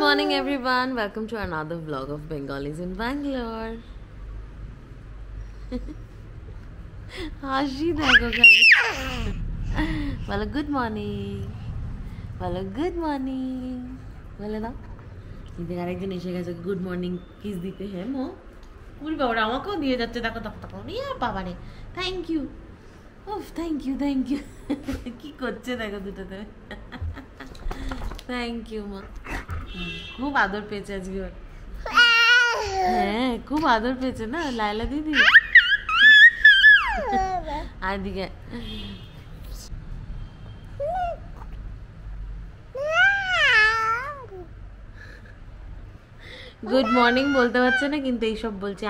morning everyone, welcome to another vlog of Bengalis in Bangalore. হাসি দেখো খালি। বলো গুড মর্নিং, বলো গুড মর্নিং, বলে দাও। কিন্তু আরেকজন এসে গেছে গুড মর্নিং কিস দিতে। হ্যাঁ মো উনি বাবা আমাকেও দিয়ে যাচ্ছে, দেখো দেখো দেখো বাবা রে, থ্যাংক ইউ, ওফ থ্যাংক ইউ থ্যাংক ইউ। কি করছে দেখো দুটোতে। থ্যাংক ইউ মা, খুব আদর পেয়েছে আজকে। হ্যাঁ খুব আদর পেয়েছে না লাইলা দিদি। আদিকে গুড মর্নিং বলতে পারছে না, কিন্তু এইসব বলছে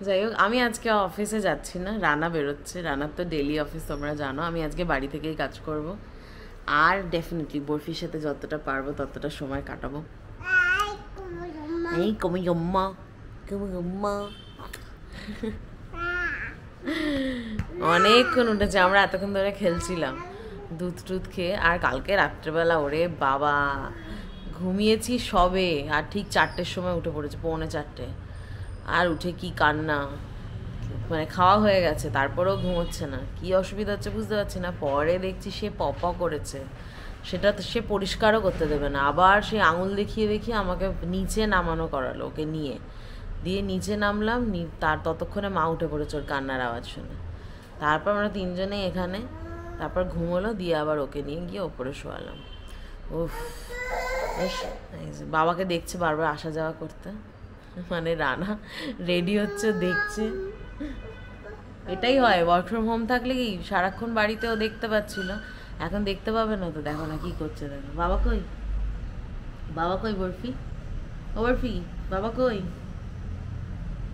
যাই হোক, আমি আজকে অফিসে যাচ্ছি না, রানা বেরোচ্ছে। রানার তো ডেলি অফিস তোমরা জানো। আমি আজকে বাড়ি থেকেই কাজ করব, আর ডেফিনেটলি বরফির সাথে যতটা পারবো ততটা সময় কাটাবো। এই কমি জম্মা কমি জম্মা অনেকক্ষণ উঠেছে, আমরা এতক্ষণ ধরে খেলছিলাম দুধ টুধ খেয়ে। আর কালকে রাত্রেবেলা ওরে বাবা ঘুমিয়েছি সবে, আর ঠিক 4টের সময় উঠে পড়েছে, 3:45। আর উঠে কি কান্না, মানে খাওয়া হয়ে গেছে তারপরেও ঘুমোচ্ছে না। কি অসুবিধা হচ্ছে বুঝতে পারছি না। পরে দেখছি সে পপা করেছে, সেটা সে পরিষ্কারও করতে দেবে না। আবার সে আঙুল দেখিয়ে দেখিয়ে আমাকে নিচে নামানো করালো, ওকে নিয়ে দিয়ে নিচে নামলাম। তার ততক্ষণে মা উঠে পড়েছে ওর কান্নার আওয়াজ শুনে। তারপর আমরা তিনজনে এখানে, তারপর ঘুমোলো, দিয়ে আবার ওকে নিয়ে গিয়ে ওপরে শোয়ালাম। উফ, বাবাকে দেখছে বারবার আসা যাওয়া করতে, মানে রানা রেডি হচ্ছে দেখছে। এটাই হয় ওয়ার্ক ফ্রম হোম থাকলে, কি সারাক্ষণ বাড়িতেও দেখতে পাচ্ছিল, এখন দেখতে পাবে না তো। দেখো না কি করছে, দেখো। বাবা কই, বাবা কই বরফি, ও বরফি বাবা কই,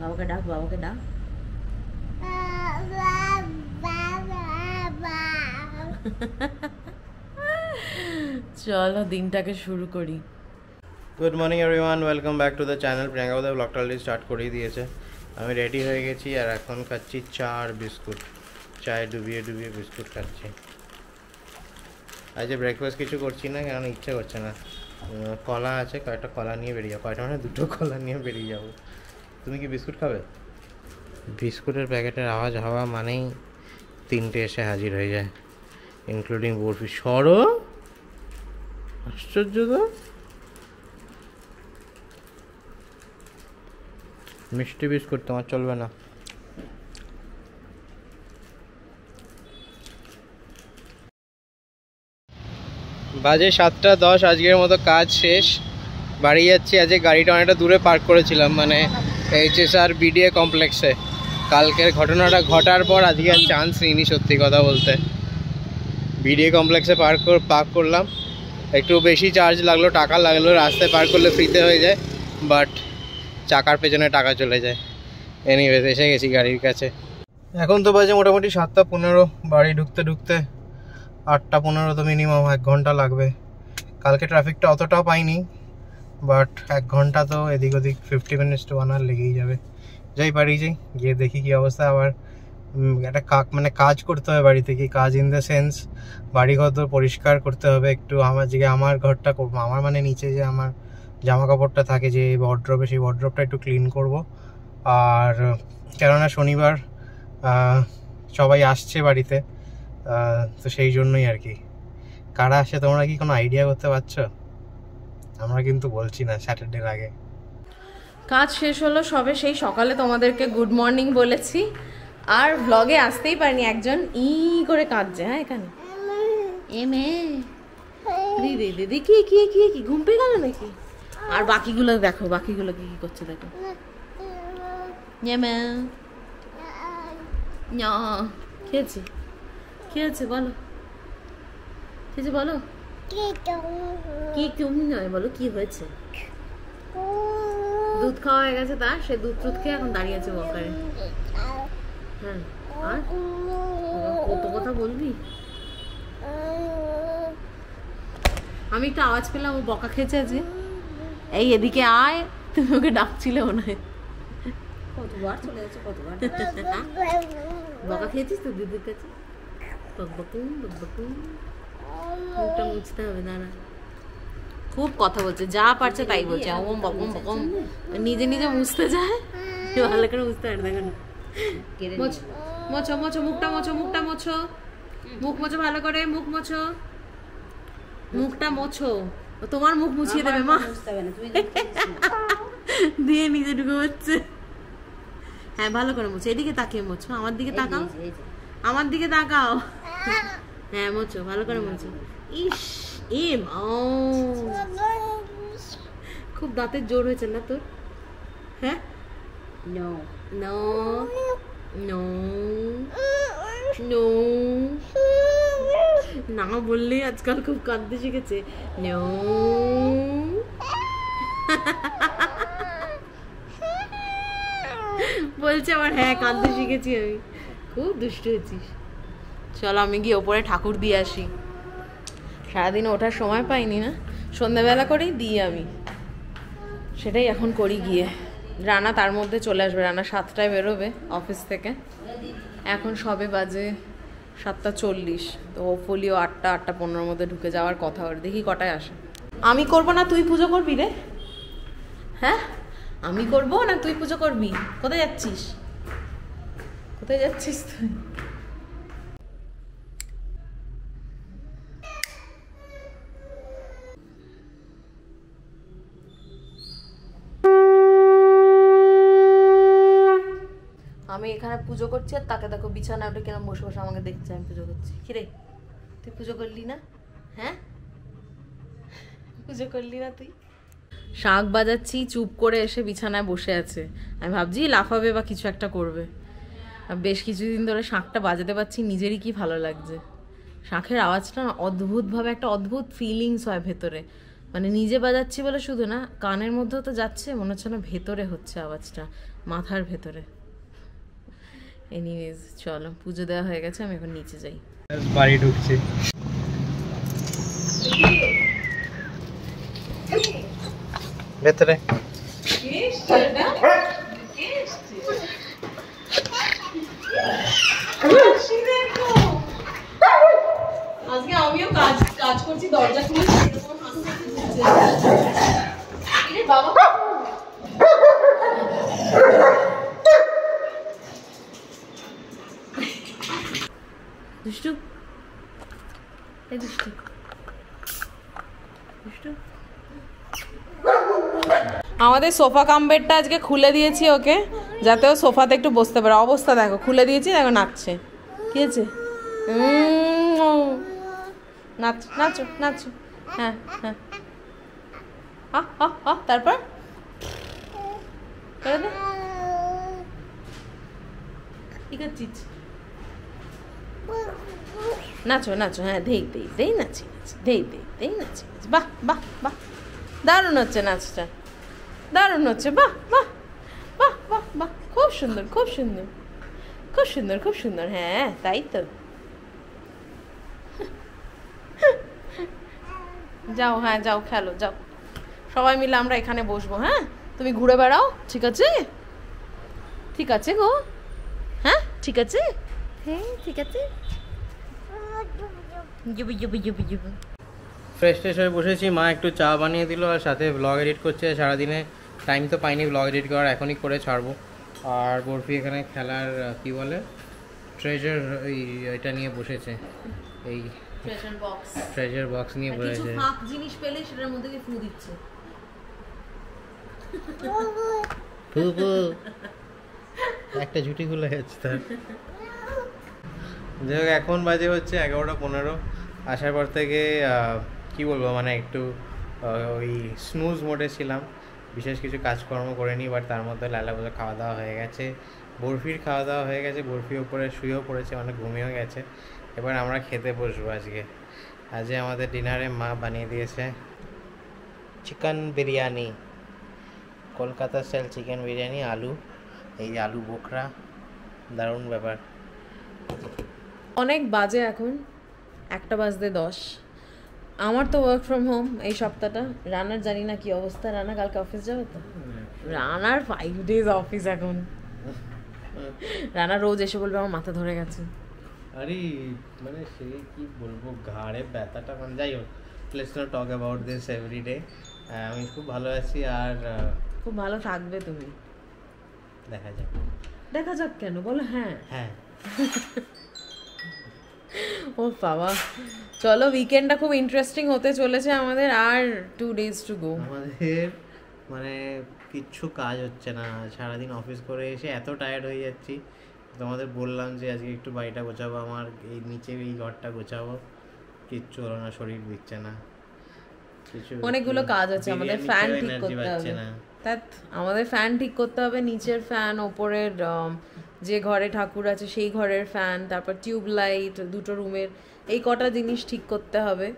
বাবাকে ডাক, বাবাকে ডাক। চলো দিনটাকে শুরু করি। Good morning everyone, welcome back to the channel. Priyanka বোধহয় ব্লগটা অলরেডি স্টার্ট করেই দিয়েছে। আমি রেডি হয়ে গেছি, আর এখন খাচ্ছি চা আর বিস্কুট। চায়ে ডুবিয়ে ডুবিয়ে বিস্কুট খাচ্ছি। আজ ব্রেকফাস্ট কিছু করছি না, কারণ ইচ্ছে করছে না। কলা আছে, কয়েকটা কলা নিয়ে বেরিয়ে যাবো, কয়েকটা মানে 2টো কলা নিয়ে বেরিয়ে যাবো। তুমি কি বিস্কুট খাবে? বিস্কুটের প্যাকেটের আওয়াজ হওয়া মানেই 3টে এসে হাজির হয়ে যায়, ইনক্লুডিং বরফি। সরো, আশ্চর্য তো। মিষ্টি বিস্কুট তোমার চলবে না। বাজে 7:10, আজকের মতো কাজ শেষ, বাড়ি যাচ্ছি। আজকে গাড়িটা অনেকটা দূরে পার্ক করেছিলাম, মানে HSR BDA কমপ্লেক্সে। কালকের ঘটনাটা ঘটার পর আজকে আর চান্স নিইনি সত্যি কথা বলতে। BDA কমপ্লেক্সে পার্ক করলাম, একটু বেশি চার্জ লাগলো, টাকা লাগলো। রাস্তায় পার্ক করলে ফ্রিতে হয়ে যায়, বাট চাকার পেছনে টাকা চলে যায়। এনিওয়েজ এসে গেছি গাড়ির কাছে। এখন তো বাজে মোটামুটি 7:15, বাড়ি ঢুকতে ঢুকতে 8:15 তো মিনিমাম 1 ঘন্টা লাগবে। কালকে ট্রাফিকটা অতটাও পাইনি, বাট 1 ঘন্টা তো এদিক ওদিক 50 মিনিটস টু 1 আওয়ার লেগেই যাবে। যাই বাড়ি যাই, গিয়ে দেখি কি অবস্থা। আবার একটা কাজ করতে হবে বাড়িতে। কি কাজ ইন দ্য সেন্স, বাড়িঘর তো পরিষ্কার করতে হবে একটু। আমার ঘরটা করবো, আমার মানে নিচে যে আমার জামা কাপড়টা থাকে যে ওয়ার্ড্রবে, সেই ওয়ার্ড্রবটা একটু ক্লিন করব। আর কেননা শনিবার সবাই আসছে বাড়িতে, তো সেই জন্যই আর কি। কারা আসে তোমরা কি কোনো আইডিয়া করতে পারছো? আমরা কিন্তু বলছি না স্যাটারডের আগে। কাজ শেষ হলো সবে, সেই সকালে তোমাদেরকে গুড মর্নিং বলেছি, আর ভ্লগে আসতেই পারিনি। একজন করে কাঁদছে। হ্যাঁ এখানে দিদি দিদি কি কি কি কি ঘুম পেয়ে গেল নাকি? আর বাকিগুলো দেখো, বাকিগুলো কি কি করছে দেখো। খেয়েছি, খেয়েছে বলো, খেয়েছে বলো, কি তুমি নয় বলো কি হয়েছে। দুধ খাওয়া হয়ে গেছে তার, সে দুধ টুধ খেয়ে এখন দাঁড়িয়ে আছে ওয়াকারে। হ্যাঁ, আর কত কথা বলবি। আমি একটু আওয়াজ পেলাম, ও বকা খেয়েছে আজকে। এই এদিকে আয়, তুমি ওকে ডাকছিলে মনে হয়। কতবার চলে যাচ্ছে, কতবার বকা খেয়েছিস তো দিদির কাছে। বকবকুম বকবকুম, মুখটা মুছতে হবে, দাঁড়া। খুব কথা বলছে, যা পারছে তাই বলছে, ওম বকম বকম, নিজে নিজে মুছতে যায়, ভালো করে মুছতে পারে। দেখো না, মোছো মোছো, মুখটা মোছো, মুখটা মোছো, মুখ মোছো ভালো করে, মুখ মোছো, মুখটা মোছো। তোমার মুখ মুছিয়ে দেবে মা, দিয়ে নিজে ঢুকে হচ্ছে। হ্যাঁ ভালো করে মোছো, এদিকে তাকিয়ে মোছো, আমার দিকে তাকাও, আমার দিকে তাকাও। হ্যাঁ মোছো, ভালো করে মোছো। ইস এম ও, খুব দাঁতের জোর হয়েছে না তোর? হ্যাঁ নো নো নো নো, না বললেই আজকাল খুব কাঁদতে শিখেছে। নো বলছে আবার, হ্যাঁ কাঁদতে শিখেছি আমি, খুব দুষ্টু হয়েছিস। চলো আমি গিয়ে ওপরে ঠাকুর দিয়ে আসি, সারাদিন ওঠার সময় পাইনি না, সন্ধ্যাবেলা করেই দিই আমি, সেটাই এখন করি গিয়ে। রানা তার মধ্যে চলে আসবে, রানা 7টায় বেরোবে অফিস থেকে, এখন সবে বাজে 7:40, তো হোপফুলি ও 8:15 মধ্যে ঢুকে যাওয়ার কথা। ওর দেখি কটায় আসে। আমি করবো না তুই পুজো করবি রে? হ্যাঁ আমি করবো না তুই পুজো করবি? কোথায় যাচ্ছিস, কোথায় যাচ্ছিস তুই? আমি এখানে পুজো করছি আর তাকে দেখো বিছানায় উঠে কিরম বসে বসে আমাকে দেখছে আমি পুজো করছি। কিরে তুই পুজো করলি না? হ্যাঁ পুজো করলি না তুই? শাঁখ বাজাচ্ছি, চুপ করে এসে বিছানায় বসে আছে। আমি ভাবছি লাফাবে বা কিছু একটা করবে। বেশ কিছুদিন ধরে শাঁখটা বাজাতে পারছি, নিজেরই কি ভালো লাগছে। শাঁখের আওয়াজটা না অদ্ভুতভাবে একটা অদ্ভুত ফিলিংস হয় ভেতরে, মানে নিজে বাজাচ্ছি বলে শুধু না, কানের মধ্যেও তো যাচ্ছে, মনে হচ্ছে না ভেতরে হচ্ছে আওয়াজটা, মাথার ভেতরে। এনিওয়েজ চলো, পুজো দেওয়া হয়ে গেছে, আমি এখন নিচে যাই। বাড়ি ঢুকছি, ভেতরে আজকে আমিও কাজ করছি, দরজা খুলে বাবা দুষ্টু, এই দুষ্টু দুষ্টু। আমাদের সোফা কাম বেডটা আজকে খুলে দিয়েছি ওকে, যাতে ও সোফাতে একটু বসতে পারে। অবস্থা দেখো, খুলে দিয়েছি, দেখো নাচছে। কি আছে? নাচ, নাচো নাচো, হ্যাঁ হ্যাঁ, তারপর করে দে। কি করছিস? নাচো নাচো, হ্যাঁ দেই দেই দেই নাচি নাচি, দেই দেই দেই নাচি নাচি। বাহ বাহ বাহ, দারুণ হচ্ছে নাচটা, দারুণ হচ্ছে, বাহ বাহ বাহ বাহ বাহ, খুব সুন্দর খুব সুন্দর খুব সুন্দর খুব সুন্দর। হ্যাঁ তাই তো, যাও, হ্যাঁ যাও খেলো যাও, সবাই মিলে আমরা এখানে বসবো। হ্যাঁ তুমি ঘুরে বেড়াও, ঠিক আছে? ঠিক আছে গো, হ্যাঁ ঠিক আছে, হ্যাঁ ঠিক আছে। ফ্রেশ ট্রেশ হয়ে বসেছি, মা একটু চা বানিয়ে দিল আর সাথে ব্লগ এডিট করছে। সারাদিনে টাইম তো পাইনি ব্লগ এডিট করার, এখনই করে ছাড়বো। আর বরফি এখানে খেলার কি বলে ট্রেজার, এটা নিয়ে বসেছে, এই ট্রেজার বক্স নিয়ে বসেছে। জিনিস পেলে সেটার মধ্যে ফু দিচ্ছে, একটা ঝুটি খুলে যাচ্ছে তার। যাই হোক, এখন বাজে হচ্ছে 11:15। আসার পর থেকে কি বলবো, মানে একটু ওই স্নুজ মোডে ছিলাম, বিশেষ কিছু কাজকর্ম করিনি। বাট তার মধ্যে লালা বোঝা খাওয়া দাওয়া হয়ে গেছে, বরফির খাওয়া দাওয়া হয়ে গেছে, বরফি ওপরে শুয়েও পড়েছে, মানে ঘুমিয়েও গেছে। এবার আমরা খেতে বসবো। আজকে আমাদের ডিনারে মা বানিয়ে দিয়েছে chicken biryani, Kolkata style chicken biryani, আলু, এই যে আলু বোখরা, দারুণ ব্যাপার। অনেক বাজে এখন 1:10। আমার তো ওয়ার্ক ফ্রম হোম এই সপ্তাহটা। রানার জানি না কি অবস্থা, রানা কালকে অফিস যাবে তো? রানার 5 days অফিস এখন। রানা রোজ এসে বলবে আমার মাথা ধরে গেছে। আরে মানে সে কি বলবো, ঘাড়ে ব্যথাটা, মানে যাই হোক let's not talk about this everyday. আমি খুব ভালো আছি, আর খুব ভালো থাকবে তুমি। দেখা যাক। দেখা যাক কেন বলো? হ্যাঁ হ্যাঁ। ও বাবা, চলো উইকেন্ডটা খুব ইন্টারেস্টিং হতে চলেছে আমাদের। আর 2 days টু গো। আমাদের মানে কিচ্ছু কাজ হচ্ছে না, সারাদিন অফিস করে এসে এত টায়ার্ড হয়ে যাচ্ছি। তোমাদের বললাম যে আজকে একটু বাড়িটা গোছাবো, আমার এই নিচে এই ঘরটা গোছাবো, কিচ্ছু হলো না, শরীর দিচ্ছে না কিছু। অনেকগুলো কাজ আছে আমাদের। ফ্যান ঠিক করতে হবে, তাত আমাদের ফ্যান ঠিক করতে হবে, নিচের ফ্যান, ওপরের যে ঘরে ঠাকুর আছে সেই ঘরের ফ্যান, তারপর টিউব লাইট, দুটো রুমের, এই কটা জিনিস ঠিক করতে হবে।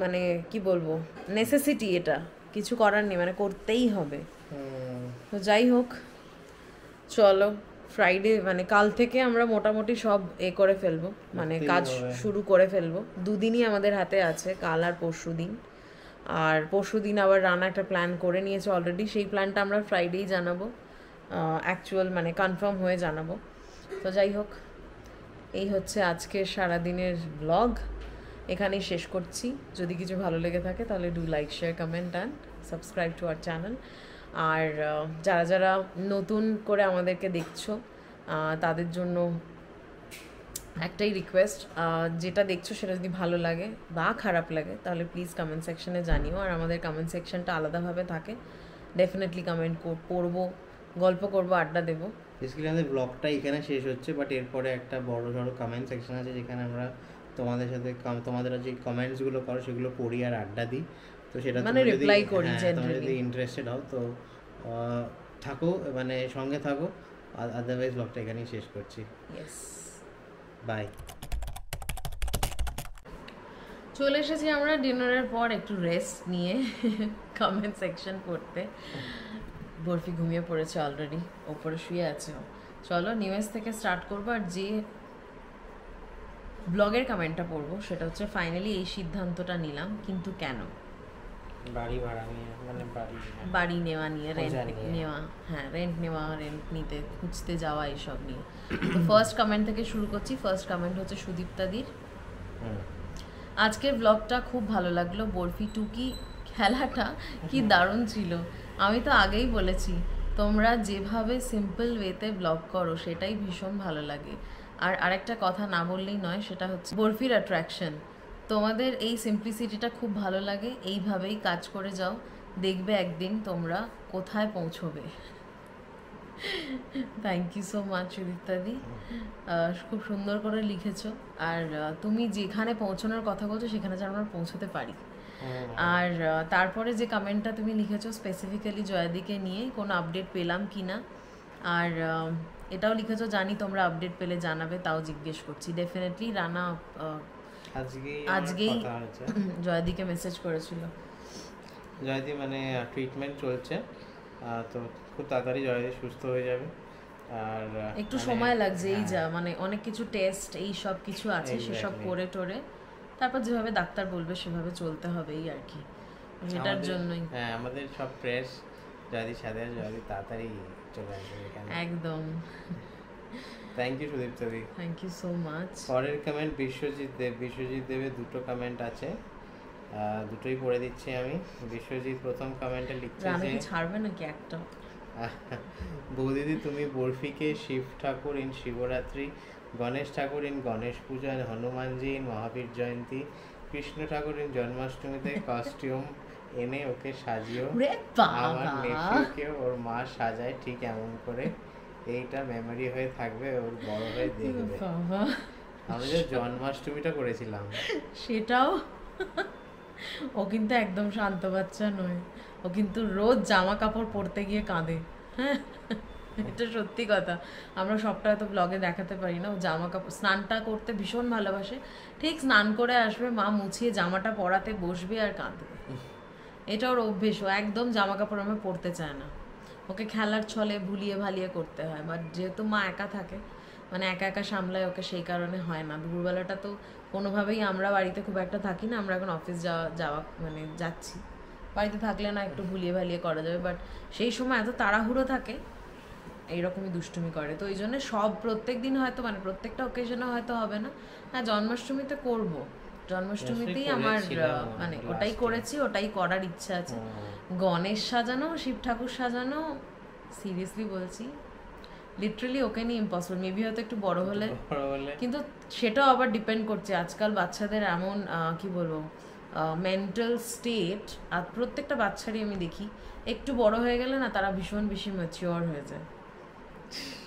মানে কি বলবো, নেসেসিটি, এটা কিছু করার নেই, মানে করতেই হবে। তো যাই হোক, চলো ফ্রাইডে মানে কাল থেকে আমরা মোটামুটি সব করে ফেলবো, মানে কাজ শুরু করে ফেলবো। 2 দিনই আমাদের হাতে আছে, কাল আর পরশু দিন। আর পরশু দিন আবার রানা একটা প্ল্যান করে নিয়েছে অলরেডি, সেই প্ল্যানটা আমরা ফ্রাইডেই জানাবো, অ্যাকচুয়াল মানে কনফার্ম হয়ে জানাবো। তো যাই হোক, এই হচ্ছে আজকের সারাদিনের ব্লগ, এখানেই শেষ করছি। যদি কিছু ভালো লেগে থাকে তাহলে do like, share, comment and subscribe to our channel. আর যারা যারা নতুন করে আমাদেরকে দেখছো তাদের জন্য একটাই রিকোয়েস্ট, যেটা দেখছো সেটা যদি ভালো লাগে বা খারাপ লাগে তাহলে প্লিজ কমেন্ট সেকশনে জানিও। আর আমাদের কমেন্ট সেকশনটা আলাদাভাবে থাকে, ডেফিনেটলি কমেন্ট পড়বো, গল্প করবো, আড্ডা দেবো। বেসিক্যালি আমাদের ব্লগটা এখানে শেষ হচ্ছে, বাট এরপরে একটা বড় সড়ো কমেন্ট সেকশন আছে যেখানে আমরা তোমাদের সাথে তোমাদের যে কমেন্টসগুলো করো সেগুলো পড়ি আর আড্ডা দিই। তো সেটা মানে রিপ্লাই করি তোমরা যদি ইন্টারেস্টেড হও তো থাকো, মানে সঙ্গে থাকো। আদারওয়াইজ ব্লগটা এখানেই শেষ করছি। বাই। চলে এসেছি আমরা ডিনারের পর একটু রেস্ট নিয়ে কমেন্ট সেকশন পড়তে। বরফি ঘুমিয়ে পড়েছে অলরেডি, ওপরে শুয়ে আছে। চলো নিউজ থেকে স্টার্ট করবো। আর যে ব্লগের কমেন্টটা পড়বো সেটা হচ্ছে, ফাইনালি এই সিদ্ধান্তটা নিলাম, কিন্তু কেন? বাড়ি ভাড়া নিয়ে, মানে বাড়ি নেওয়া নিয়ে, রেন্ট নেওয়া, হ্যাঁ রেন্ট নেওয়া, রেন্ট নিতে খুঁজতে যাওয়া, এইসব নিয়ে। তো ফার্স্ট কমেন্ট থেকে শুরু করছি। ফার্স্ট কমেন্ট হচ্ছে সুদীপ্তাদির। আজকের ব্লগটা খুব ভালো লাগলো, বরফি টুকি খেলাটা কি দারুণ ছিল। আমি তো আগেই বলেছি, তোমরা যেভাবে সিম্পল ওয়েতে ব্লগ করো সেটাই ভীষণ ভালো লাগে। আর আরেকটা কথা না বললেই নয়, সেটা হচ্ছে বরফির অ্যাট্রাকশন। তোমাদের এই সিম্পলিসিটিটা খুব ভালো লাগে, এইভাবেই কাজ করে যাও, দেখবে একদিন তোমরা কোথায় পৌঁছবে। থ্যাংক ইউ সো মাচ সুদীপ্তাদি, খুব সুন্দর করে লিখেছো। আর তুমি যেখানে পৌঁছানোর কথা বলছো সেখানে যেন আমরা পৌঁছতে পারি। আর তারপরে যে কমেন্টটা তুমি লিখেছো স্পেসিফিক্যালি জয়াদিকে নিয়ে, কোনো আপডেট পেলাম কি না। আর এটাও লিখেছো, জানি তোমরা আপডেট পেলে জানাবে, তাও জিজ্ঞেস করছি। ডেফিনেটলি রানা আজকেই জয়াদিকে মেসেজ করেছিল। জয়াদি মানে ট্রিটমেন্ট চলছে, তো খুব তাড়াতাড়ি জয়াদি সুস্থ হয়ে যাবে। আর একটু সময় লাগছে, এই যা মানে অনেক কিছু টেস্ট এই সব কিছু আছে, সেসব করে টোরে তারপর যেভাবে ডাক্তার বলবে সেভাবে চলতে হবে, এই আর কি। সেটার জন্যই হ্যাঁ আমাদের সব ফ্রেশ, জয়াদির সাথে জয়াদি তাড়াতাড়ি চলে আসবে এখানে একদম। থ্যাংক ইউ সুদীপ্তা দি, থ্যাংক ইউ সো মাচ। পরের কমেন্ট বিশ্বজিৎ দেবের দুটো কমেন্ট আছে, দুটোই পড়ে দিচ্ছি আমি। বিশ্বজিৎ প্রথম কমেন্টে লিখছে যে ছাড়বে নাকি একটা, বৌদিদি তুমি বরফিকে শিব ঠাকুর ইন শিবরাত্রি, গণেশ ঠাকুর ইন গণেশ পূজা, হনুমানজি ইন মহাবীর জয়ন্তী, কৃষ্ণ ঠাকুর ইন জন্মাষ্টমীতে কস্টিউম এনে ওকে সাজিও, আমার নেফিউকে ওর মা সাজায় ঠিক এমন করে, এইটা মেমোরি হয়ে থাকবে, ওর বড় হয়ে দেখবে। আমরা যে জন্মাষ্টমীটা করেছিলাম সেটাও, ও কিন্তু একদম শান্ত বাচ্চা নয়, ও কিন্তু রোজ জামা কাপড় পরতে গিয়ে কাঁদে। হ্যাঁ এটা সত্যি কথা, আমরা সবটা হয়তো ব্লগে দেখাতে পারি না। ও জামা কাপড়, স্নানটা করতে ভীষণ ভালোবাসে, ঠিক স্নান করে আসবে, মা মুছিয়ে জামাটা পরাতে বসবে আর কাঁদবে। এটা ওর অভ্যেস, ও একদম জামা কাপড় আমার পরতে চায় না, ওকে খেলার ছলে ভুলিয়ে ভালিয়ে করতে হয়। বাট যেহেতু মা একা থাকে, মানে একা একা সামলায় ওকে, সেই কারণে হয় না। দুপুরবেলাটা তো কোনোভাবেই আমরা বাড়িতে খুব একটা থাকি না, আমরা এখন অফিস যাওয়া মানে যাচ্ছি, বাড়িতে থাকলে না একটু ভুলিয়ে ভালিয়ে করা যাবে, বাট সেই সময় এত তাড়াহুড়ো থাকে, এইরকমই দুষ্টুমি করে। তো এই জন্য সব প্রত্যেক দিন হয়তো মানে প্রত্যেকটা অকেশনে হয়তো হবে না, হ্যাঁ জন্মাষ্টমীতে করবো, জন্মাষ্টমীতেই আমার মানে ওটাই করেছি, ওটাই করার ইচ্ছা আছে। গণেশ সাজানো, শিব ঠাকুর সাজানো, সিরিয়াসলি বলছি লিটারালি ওকে নিয়ে ইম্পসিবল। মেবি হয়তো একটু বড় হলে, কিন্তু সেটাও আবার ডিপেন্ড করছে আজকাল বাচ্চাদের এমন কি বলবো মেন্টাল স্টেট, আর প্রত্যেকটা বাচ্চারই আমি দেখি একটু বড় হয়ে গেলে না তারা ভীষণ বেশি ম্যাচিওর হয়ে যায়।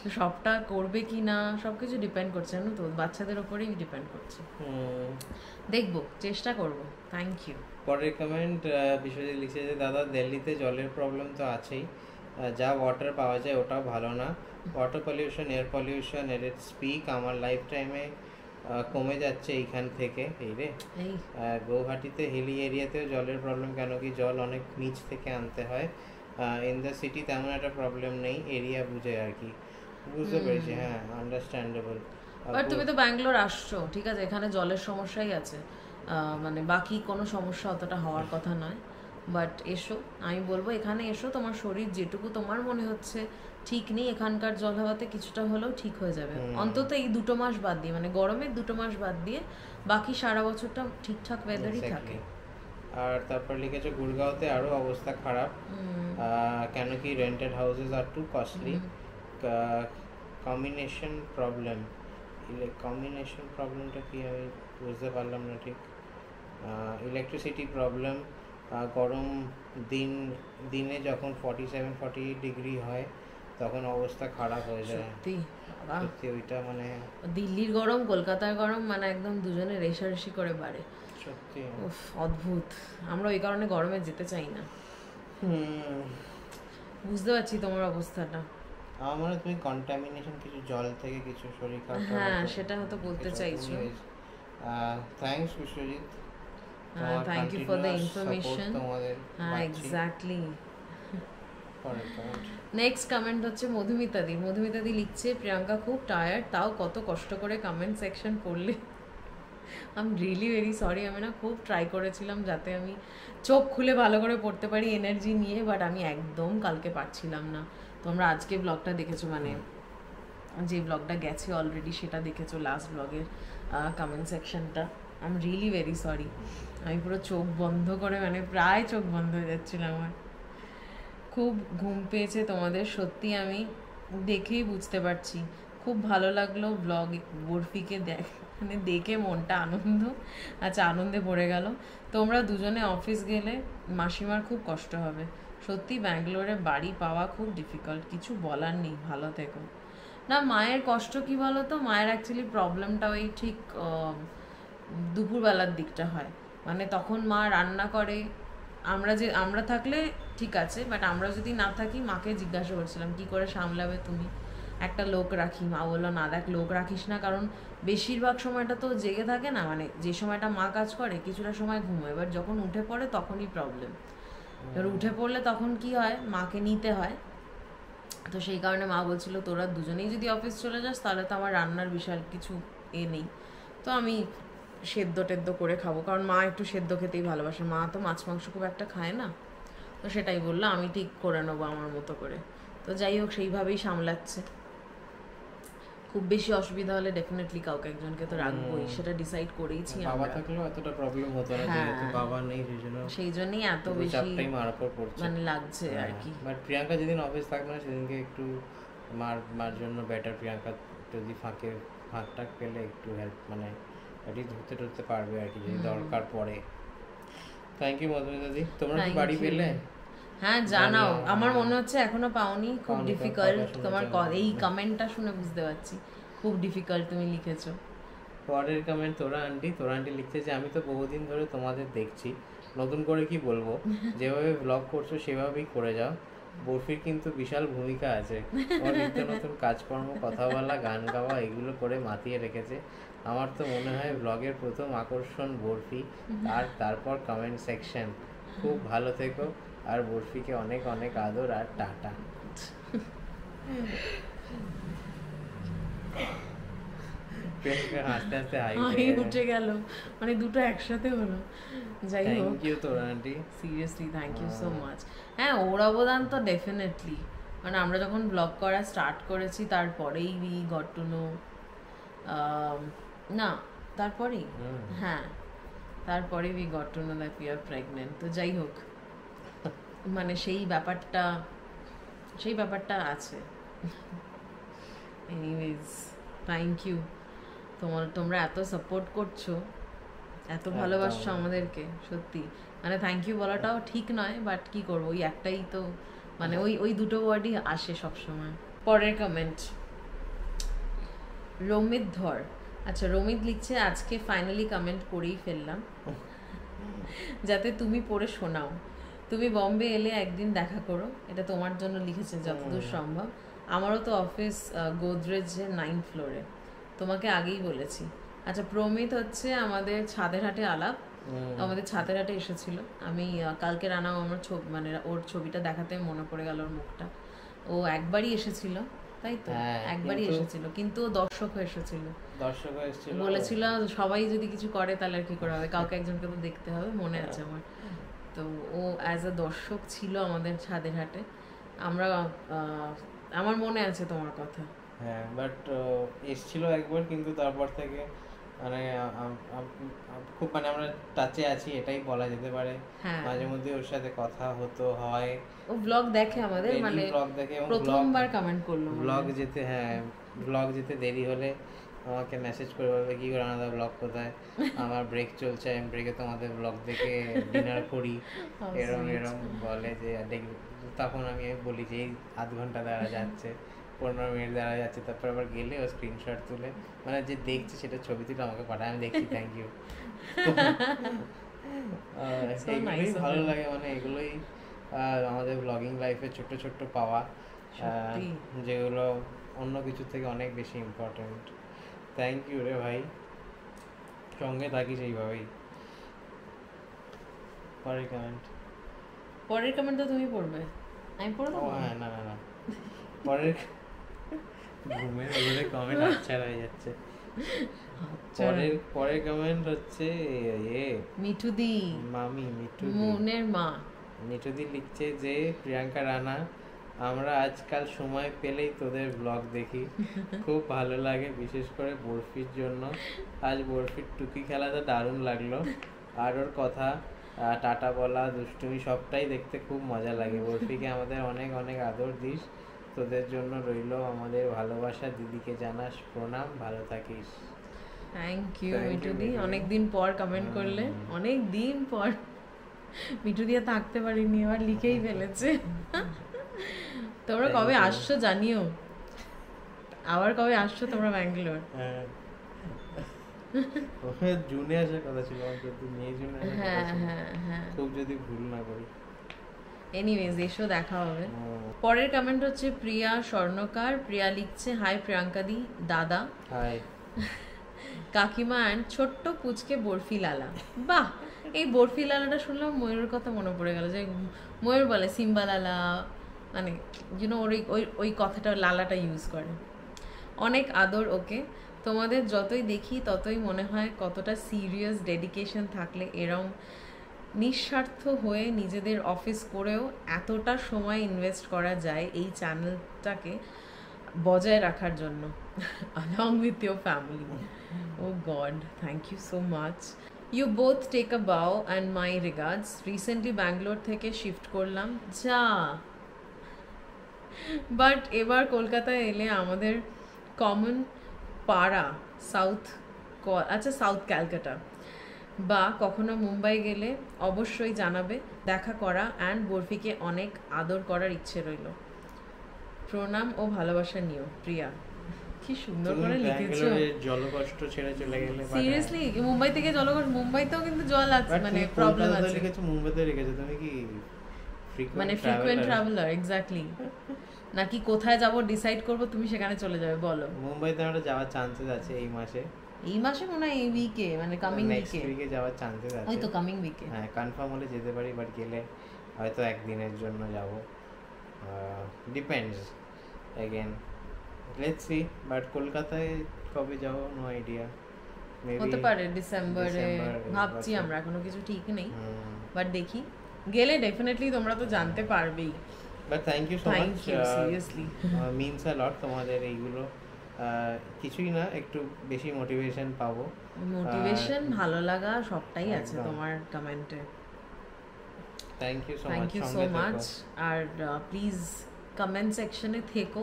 তো সবটা করবে কি না সবকিছু ডিপেন্ড করছে, জানো তো, বাচ্চাদের ওপরেই ডিপেন্ড করছে। দেখবো, চেষ্টা করবো। Thank you. পরের কমেন্ট বিশ্বজিৎ লিখছে যে দাদা দিল্লিতে জলের প্রবলেম তো আছেই, যা ওয়াটার পাওয়া যায় ওটাও ভালো না, ওয়াটার পলিউশন, এয়ার পলিউশন, এর স্পিক আমার লাইফ টাইমে কমে যাচ্ছে এইখান থেকে। এই রে গৌহাটিতে হিলি এরিয়াতেও জলের প্রবলেম, কেন কি জল অনেক নিচ থেকে আনতে হয়। ইন দ্য সিটি তেমন একটা প্রবলেম নেই, এরিয়া বুঝে আর কি। বুঝতে পেরেছি, হ্যাঁ, আন্ডারস্ট্যান্ডেবল। বাট তুমি তো ব্যাঙ্গালোর আসছো, ঠিক আছে, এখানে জলের সমস্যাই আছে, মানে বাকি কোনো সমস্যা অতটা হওয়ার কথা নয়। বাট এসো, আমি বলবো এখানে এসো, তোমার শরীর যেটুকু তোমার মনে হচ্ছে ঠিক নেই, এখানকার জল হাওয়াতে কিছুটা হলেও ঠিক হয়ে যাবে। অন্তত এই 2 মাস বাদ দিয়ে, মানে গরমের 2 মাস বাদ দিয়ে বাকি সারা বছরটা ঠিকঠাক ওয়েদারই থাকে। আর তারপর লিখেছে গুড়গাঁওতে আরো অবস্থা খারাপ, কেন কি rented houses are too costly, combination problem. Combination প্রবলেমটা কি আমি বুঝতে পারলাম না ঠিক। ইলেকট্রিসিটি প্রবলেম, গরম দিনে যখন 47-48 ডিগ্রি হয় তখন অবস্থা খারাপ হয়ে যায়। সত্যি ওইটা মানে দিল্লির গরম, কলকাতার গরম, মানে একদম দুজনে রেশারেশি করে বাড়ে। সত্যি অদ্ভুত। আমরা ওই কারণে গরমে যেতে চাই না। বুঝতে পারছি তোমার অবস্থাটা। আমার তুমি কন্টামিনেশন কিছু জল থেকে কিছু শরীর খারাপ, হ্যাঁ সেটা হয়তো বলতে চাইছো। Thanks Biswajit, thank you for the information. হ্যাঁ এক্স্যাক্টলি। নেক্সট কমেন্ট হচ্ছে মধুমিতাদি। মধুমিতাদি লিখছে প্রিয়াঙ্কা খুব টায়ার্ড, তাও কত কষ্ট করে কমেন্ট সেকশন পড়লে। I am really very sorry. আমি না খুব ট্রাই করেছিলাম যাতে আমি চোখ খুলে ভালো করে পড়তে পারি এনার্জি নিয়ে, বাট আমি একদম কালকে পারছিলাম না। তোমরা আজকে ব্লগটা দেখেছো, মানে যে ব্লগটা গেছে অলরেডি সেটা দেখেছো, লাস্ট ব্লগের কমেন্ট সেকশনটা। I am really very sorry. আমি পুরো চোখ বন্ধ করে, মানে প্রায় চোখ বন্ধ হয়ে যাচ্ছিল আমার। খুব ঘুম পেয়েছে তোমাদের, সত্যি আমি দেখেই বুঝতে পারছি। খুব ভালো লাগলো ব্লগ বরফিকে মানে দেখে মনটা আনন্দে ভরে গেল। তোমরা দুজনে অফিস গেলে মাসিমার খুব কষ্ট হবে। সত্যি ব্যাঙ্গালোরে বাড়ি পাওয়া খুব ডিফিকাল্ট, কিছু বলার নেই, ভালো থেকো। না, মায়ের কষ্ট কি বলো তো, মায়ের অ্যাকচুয়ালি প্রবলেমটা ওই ঠিক দুপুরবেলার দিকটা হয়, মানে তখন মা রান্না করে। আমরা থাকলে ঠিক আছে, বাট আমরা যদি না থাকি, মাকে জিজ্ঞাসা করছিলাম কি করে সামলাবে তুমি, একটা লোক রাখি। মা বললো না দেখ, লোক রাখিস না, কারণ বেশিরভাগ সময়টা তো জেগে থাকে না, মানে যে সময়টা মা কাজ করে কিছুটা সময় ঘুমোয়, এবার যখন উঠে পড়ে তখনই প্রবলেম। এবার উঠে পড়লে তখন কি হয়, মাকে নিতে হয়। তো সেই কারণে মা বলছিল তোরা দুজনেই যদি অফিস চলে যাস তাহলে তো আমার রান্নার বিশাল কিছু নেই, তো আমি সেদ্ধ টেদ্ধ করে খাবো, কারণ মা একটু সেদ্ধ খেতেই ভালোবাসে। মা তো মাছ মাংস খুব একটা খায় না, তো সেটাই বললো আমি ঠিক করে নেবো আমার মতো করে। তো যাই হোক, সেইভাবেই সামলাচ্ছে। খুব বেশি অসুবিধা হলে ডেফিনেটলি কাউকে একজনকে তো রাখবোই, সেটা ডিসাইড করেইছি আমরা। বাবা থাকলেও এতটা প্রবলেম হতো না, যেহেতু বাবা নেই সেইজন্যই এত বেশি মানে লাগছে আর কি। বাট প্রিয়াঙ্কা যেদিন অফিস থাকবে না সেদিনকে একটু মার জন্য বেটার। প্রিয়াঙ্কা যদি ফাঁকটাক পেলে একটু হেল্প, মানে এটি ধরতে পারবে আর কি যদি দরকার পড়ে। থ্যাংক ইউ মধুমিতাদি। তোমরা কি বাড়ি পেলে? হ্যাঁ জানাও, আমার মনে হচ্ছে এখনো পাওনি। খুব ডিফিকাল্ট, তোমার এই কমেন্টটা শুনে বুঝতে পারছি খুব ডিফিকাল্ট তুমি লিখেছো। পরের কমেন্ট তোরা আন্টি লিখছে যে আমি তো বহুদিন ধরে তোমাদের দেখছি, নতুন করে কি বলবো, যেভাবে ব্লগ করছো সেভাবেই করে যাও। বরফির কিন্তু বিশাল ভূমিকা আছে, ওর নিত্য নতুন কাজকর্ম, কথা বলা, গান গাওয়া এগুলো করে মাতিয়ে রেখেছে। আমার তো মনে হয় ব্লগের প্রথম আকর্ষণ বরফি, আর তারপর কমেন্ট সেকশন। খুব ভালো থেকো, আর বরফিকে অনেক অনেক আদর আর টাটা। হাসতে হাসতে হাই উঠে গেল, মানে দুটো একসাথে হলো। যাই হোক, থ্যাংক ইউ তোরা aunty, seriously thank you so much. হ্যাঁ, ওর অবদান তো ডেফিনেটলি, মানে আমরা যখন ব্লগ করা স্টার্ট করেছি তারপরেই উই গট টু নো, না তারপরেই, হ্যাঁ তারপরে we got to know that we are pregnant. তো যাই হোক, মানে সেই ব্যাপারটা আছে। এনিওয়েজ, থ্যাংক ইউ, তোমরা এত সাপোর্ট করছো, এত ভালোবাসছো আমাদেরকে, সত্যি মানে থ্যাংক ইউ বলাটাও ঠিক নয়, বাট কি করবো, ওই একটাই তো, মানে ওই দুটো ওয়ার্ডই আসে সবসময়। পরের কমেন্ট রমিত ধর। আচ্ছা, রমিত লিখছে, আজকে ফাইনালি কমেন্ট করেই ফেললাম, যাতে তুমি পড়ে শোনাও। তুমি বম্বে এলে একদিন দেখা করো, এটা তোমার জন্য লিখেছে যতদূর সম্ভব। আমারও তো অফিস গোদরেজের 9th ফ্লোরে, তোমাকে আগেই বলেছি। আচ্ছা, প্রমিত হচ্ছে আমাদের ছাদের হাটে আলাপ, আমাদের ছাদের হাটে এসেছিল। আমি কালকে রানাও আমার মানে ওর ছবিটা দেখাতে মনে পড়ে গেল ওর মুখটা। ও একবারই এসেছিল, তাই তো? একবারই এসেছিল, কিন্তু দর্শক হয়ে এসেছিল, বলেছিল সবাই যদি কিছু করে তাহলে আর কি করে হবে, কাউকে একজনকে তো দেখতে হবে, মনে আছে আমার। তো ও অ্যাজ আ দর্শক ছিল আমাদের ছাদের হাটে। আমরা আমার মনে আছে তোমার কথা। হ্যাঁ, বাট এসেছিল একবার, কিন্তু তারপর থেকে মানে খুব মানে আমরা টাচে আছি, এটাই বলা যেতে পারে। মাঝে মধ্যে ওর সাথে কথা হতো, হয় ও ব্লগ দেখে আমাদের, মানে ব্লগ দেখে, এবং প্রথমবার কমেন্ট করলো ব্লগ যেতে দেরি হলে আমাকে মেসেজ করে বলবে, কি করে আলাদা ব্লগ কোথায়, আমার ব্রেক চলছে, আমি ব্রেকে তোমাদের ব্লগ দেখে ডিনার করি, এরম বলে যে তখন আমি বলি যে এই আধ ঘন্টা দ্বারা যাচ্ছে, 15 মিনিট দ্বারা যাচ্ছে, তারপর আবার গেলে ও স্ক্রিনশট তুলে, মানে যে দেখছি সেটা ছবি তুলে আমাকে পাঠায়, আমি দেখছি, থ্যাংক ইউ। এগুলোই ভালো লাগে, মানে এগুলোই আমাদের ব্লগিং লাইফে ছোট্ট ছোট্ট পাওয়া, যেগুলো অন্য কিছু থেকে অনেক বেশি ইম্পর্টেন্ট। থ্যাংক ইউ রে ভাই, সঙ্গে থাকিস এইভাবেই। পরের কমেন্ট তো তুমি পড়বে, আমি পড়ে দেবো? হ্যাঁ, না পরের ঘুমের কমেন্ট আচ্ছা হয়ে যাচ্ছে। পরের কমেন্ট হচ্ছে মিঠুদি, মামি মুনের মা মিঠুদি লিখছে যে, প্রিয়াঙ্কা রানা, আমরা আজকাল সময় পেলেই তোদের ব্লগ দেখি, খুব ভালো লাগে, বিশেষ করে বরফির জন্য। আজ বরফির টুকি খেলাটা দারুণ লাগলো, আর ওর কথা, টাটা বলা, দুষ্টুমি সবটাই দেখতে খুব মজা লাগে। বরফিকে আমাদের অনেক অনেক আদর দিস, তোদের জন্য রইল আমাদের ভালোবাসা, দিদিকে জানাস প্রণাম, ভালো থাকিস। থ্যাংক ইউ মিঠুদি, অনেকদিন পর কমেন্ট করলে, অনেক দিন পর। মিঠুদি আর থাকতে পারিনি, আবার লিখেই ফেলেছে। তোমরা কবে আসছো জানিও, আবার কবে আসছো তোমরা ব্যাঙ্গালোর? জুনে আসার কথা ছিল, হ্যাঁ, খুব যদি ভুল না করি। এনিওয়েজ, এসো, দেখা হবে। পরের কমেন্ট হচ্ছে প্রিয়া স্বর্ণকার। প্রিয়া লিখছে, হাই প্রিয়াঙ্কা দি, দাদা, হাই কাকিমা অ্যান্ড ছোট্ট পুচকে বরফি লালা। বাহ, এই বরফি লালাটা শুনলাম ময়ূরের কথা মনে পড়ে গেল, যে ময়ূর বলে সিম্বা লালা, মানে ইউনো ওই কথাটা, লালাটা ইউজ করে। অনেক আদর ওকে, তোমাদের যতই দেখি ততই মনে হয় কতটা সিরিয়াস ডেডিকেশন থাকলে এরম নিঃস্বার্থ হয়ে নিজেদের অফিস করেও এতটা সময় ইনভেস্ট করা যায় এই চ্যানেলটাকে বজায় রাখার জন্য, along with your family. Oh God, thank you so much. You both take a bow and my regards. Recently Bangalore থেকে শিফট করলাম, যা, বাট এবার কলকাতায় এলে আমাদের কমন পাড়া সাউথ ক্যালকাটা বা কখনো মুম্বাই গেলে অবশ্যই জানাবে, দেখা করা অ্যান্ড বরফিকে অনেক আদর করার ইচ্ছে রইল। প্রণাম ও ভালোবাসা নিও, প্রিয়া। কি সুন্দর করে লিখেছো। জলকষ্ট ছেড়ে চলে গেলে, সিরিয়াসলি মুম্বাই থেকে জলকষ্ট, মুম্বাইতেও কিন্তু জল আছে, মানে প্রবলেম আছে। লিখেছো মুম্বাইতে, লিখেছো তুমি কি মানে ফ্রিকোয়েন্ট ট্রাভেলার? এক্স্যাক্টলি, নাকি কোথায় যাব ডিসাইড করব, তুমি সেখানে চলে যাবে, বলো। মুম্বাইতে আমরা যাওয়ার চান্সেস আছে এই মাসে মনে হয়, এই উইকে, মানে কামিং উইকে যাওয়ার চান্সেস আছে। ওই তো কামিং উইকে, হ্যাঁ, কনফার্ম হলে যেতে পারি, বাট গেলে হয়তো একদিনের জন্য যাব, depends, again let's see. But কলকাতায় কবে যাব নো আইডিয়া, হতে পারে ডিসেম্বরে ভাবছি আমরা, এখনো কিছু ঠিক নেই, বাট দেখি, গেলে ডেফিনেটলি তোমরা তো জানতে পারবেই। But thank you so much, seriously means a lot তোমাদের এইগুলো, কিছুই না, একটু বেশি মোটিভেশন পাবো, মোটিভেশন ভালো লাগা সবটাই আছে একদম। তোমার কমেন্টে। Thank you so much, thank you so much. আর প্লিজ কমেন্ট সেকশনে থেকো,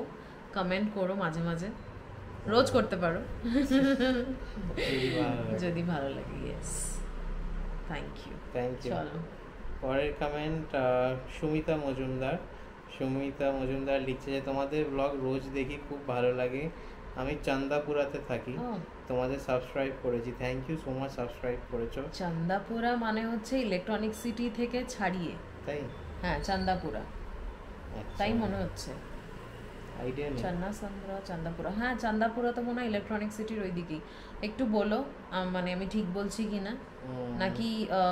কমেন্ট করো মাঝে মাঝে, রোজ করতে পারো যদি ভালো লাগে। Yes, thank you. Thank you. চলো পরের কমেন্ট সুমিতা মজুমদার লিখছে যে তোমাদের ব্লগ রোজ দেখি, খুব ভালো লাগে, আমি চান্দাপুরাতে থাকি, তোমাদের সাবস্ক্রাইব করেছি। Thank you so much, subscribe করেছো। চান্দাপুরা মানে হচ্ছে ইলেকট্রনিক সিটি থেকে ছাড়িয়ে, তাই? হ্যাঁ চান্দাপুরা, তাই মনে হচ্ছে। আইডিয়া নেই। চান্দাপুরা, হ্যাঁ চান্দাপুরা তো মনে হয় ইলেকট্রনিক সিটির ওই দিকেই। একটু বলো মানে আমি ঠিক বলছি কিনা, নাকি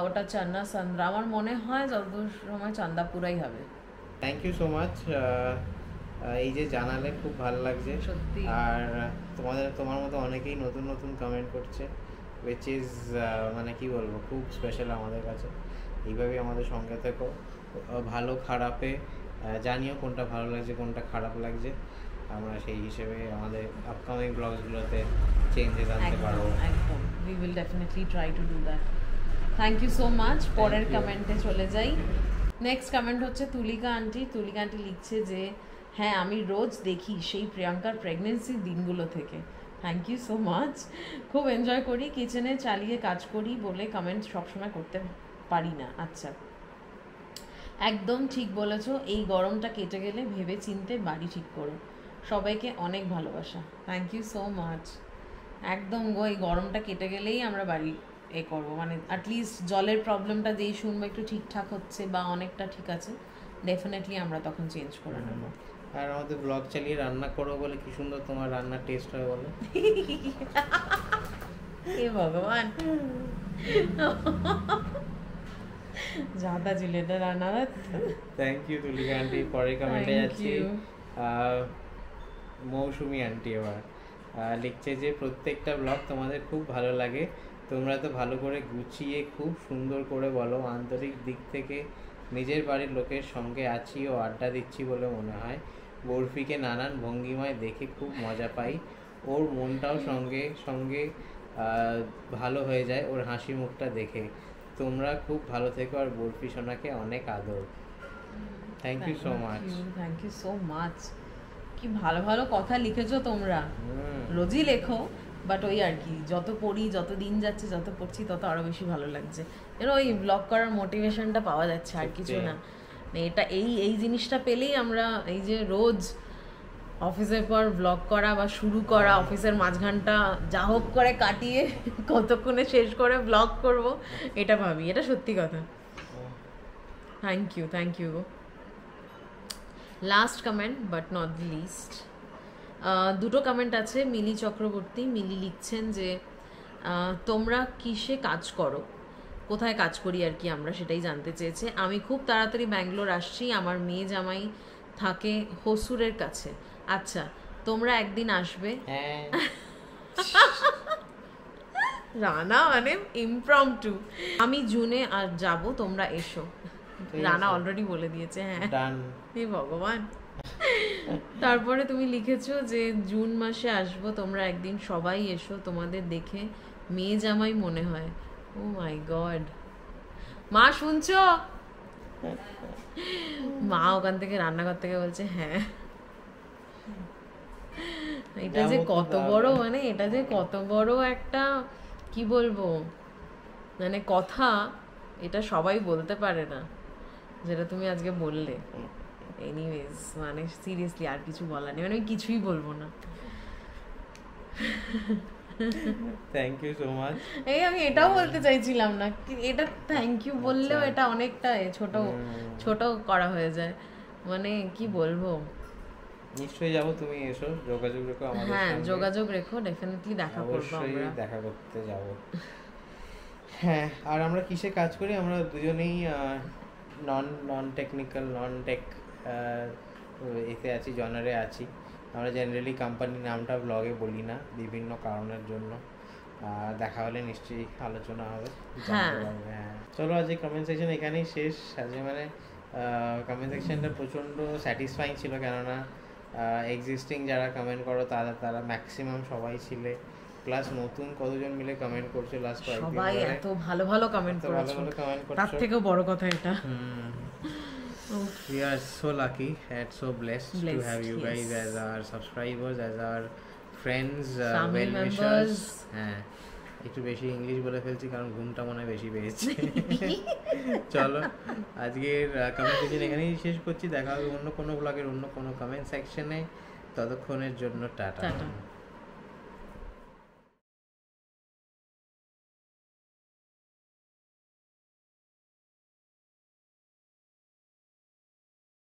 ওটা চান্না সান্দ্রা? আমার মনে হয় যতদূর সময় চান্দাপুরাই হবে। থ্যাংক ইউ সো মাচ, এই যে জানালে খুব ভালো লাগছে সত্যি। আর তোমার মতো অনেকেই নতুন নতুন কমেন্ট করছে, উইচ ইজ মানে কি বলবো, খুব স্পেশাল আমাদের কাছে। এইভাবেই আমাদের সঙ্গে থেকো, ভালো খারাপে জানিও কোনটা ভালো লাগছে কোনটা খারাপ লাগছে, আমরা সেই হিসেবে আমাদের আপকামিং ব্লগসগুলোতে চেঞ্জেস আনতে পারবো। একদম, we will definitely try to do that. Thank you so much. পরের কমেন্টে চলে যাই। নেক্সট কমেন্ট হচ্ছে তুলিকা আন্টি লিখছে যে হ্যাঁ আমি রোজ দেখি সেই প্রিয়াঙ্কার প্রেগনেন্সির দিনগুলো থেকে। Thank you so much. খুব এনজয় করি, কিচেনে চালিয়ে কাজ করি বলে কমেন্ট সবসময় করতে পারি না। আচ্ছা, একদম ঠিক বলেছো, এই গরমটা কেটে গেলে ভেবে চিনতে বাড়ি ঠিক করো। সবাইকে অনেক ভালোবাসা। Thank you so much. একদম গো, এই গরমটা কেটে গেলেই আমরা বাড়ি করবো, মানে অ্যাটলিস্ট জলের প্রবলেমটা যেই শুনবো একটু ঠিকঠাক হচ্ছে বা অনেকটা ঠিক আছে, ডেফিনেটলি আমরা তখন চেঞ্জ করে নেবো। আর আমাদের ব্লগ চালিয়ে রান্না করো বলে কি সুন্দর তোমার রান্নার টেস্ট হয় বলো। হে ভগবান, জাদা জিলেটা রান্না। Thank you Tulika aunty. পরের কমেন্টে যাচ্ছি, মৌসুমি আন্টি এবার লিখছে যে প্রত্যেকটা ব্লগ তোমাদের খুব ভালো লাগে, তোমরা তো ভালো করে গুছিয়ে খুব সুন্দর করে বলো, আন্তরিক দিক থেকে নিজের বাড়ির লোকের সঙ্গে আছি ও আড্ডা দিচ্ছি বলে মনে হয়। বরফিকে নানান ভঙ্গিমায় দেখে খুব মজা পাই, ওর মনটাও সঙ্গে সঙ্গে ভালো হয়ে যায় ওর হাসি মুখটা দেখে। তোমরা খুব ভালো থেকো আর বরফি সোনাকে অনেক আদর। Thank you so much. Thank you so much. কি ভালো ভালো কথা লিখেছো তোমরা, রোজই লেখো, বাট ওই আর কি, যত পড়ি, যত দিন যাচ্ছে, যত পড়ছি, তত আরো বেশি ভালো লাগছে। এর ওই ব্লগ করার মোটিভেশনটা পাওয়া যাচ্ছে, আর কিছু না। এটা এই জিনিসটা পেলেই আমরা এই যে রোজ অফিসের পর ব্লগ করা বা শুরু করা, অফিসের মাঝখানটা যা হোক করে কাটিয়ে কতক্ষণে শেষ করে ব্লগ করব, এটা ভাবি। এটা সত্যি কথা। থ্যাংক ইউ গো। Last comment but not the least, দুটো কমেন্ট আছে। মিলি চক্রবর্তী লিখছেন যে তোমরা কিসে কাজ করো, কোথায় কাজ করি আর কি, আমরা সেটাই জানতে চেয়েছে। আমি খুব তাড়াতাড়ি ব্যাঙ্গালোর আসছি, আমার মেয়ে জামাই থাকে হসুরের কাছে। আচ্ছা, তোমরা একদিন আসবে? রানা মানে ইমপ্রম্পটু। আমি জুনে আর যাব, তোমরা এসো। রানা অলরেডি বলে দিয়েছে। হ্যাঁ, হে ভগবান। তারপরে তুমি লিখেছো যে জুন মাসে আসবো, তোমরা একদিন সবাই এসো, তোমাদের দেখে মেয়ে জামাই মনে হয়। ও মাই গড, মা শুনছো? মা ওখান থেকে রান্নাঘর থেকে বলছে হ্যাঁ। এটা যে কত বড়, মানে এটা যে কত বড় একটা কি বলবো মানে কথা, এটা সবাই বলতে পারে না, যেটা তুমি আজকে বললে। এনিওয়েজ, মানে সিরিয়াসলি আর কিছু বলার নেই, মানে আমি কিছুই বলবো না। Thank you so much. এই আমি এটাও বলতে চাইছিলাম না, এটা থ্যাংক ইউ বললেও এটা অনেকটা ছোট করা হয়ে যায়, মানে কি বলবো। নিশ্চয়ই যাবো, তুমি এসো, যোগাযোগ রেখো আমাদের সঙ্গে। হ্যাঁ, যোগাযোগ রেখো, ডেফিনেটলি দেখা করব আমরা, অবশ্যই দেখা করতে যাব। হ্যাঁ, আর আমরা কিসে কাজ করি? আমরা দুজনেই নন টেকনিক্যাল, নন টেক এতে আছি, জনারে আছি। আমরা জেনারেলি কোম্পানির নামটা ব্লগে বলি না বিভিন্ন কারণের জন্য, দেখা হলে নিশ্চয়ই আলোচনা হবে। হ্যাঁ, চলো আজ এই কমেন্ট সেকশন এখানেই শেষ। আজকে মানে কমেন্ট সেকশনটা প্রচণ্ড স্যাটিসফাইং ছিল, কেননা এক্সিস্টিং যারা কমেন্ট করো তারা ম্যাক্সিমাম সবাই ছিলে, প্লাস নতুন কতজন মিলে কমেন্ট করছো লাস্ট কয়েকদিন সবাই ধরে। এত ভালো ভালো কমেন্ট ভালো করেছো, ভালো কমেন্ট তার করছো। থেকেও বড় কথা এটা। We are so lucky and so blessed to Blessed, have you guys yes. as our subscribers, as our friends, Family well members. wishers. হ্যাঁ, একটু বেশি ইংলিশ বলে ফেলছি কারণ ঘুমটা মনে হয় বেশি পেয়েছে। চলো আজকের কমেন্টেশন এখানেই শেষ করছি, দেখা হবে অন্য কোনো ব্লগের অন্য কোনো কমেন্ট সেকশনে, ততক্ষণের জন্য টাটা। টাটা।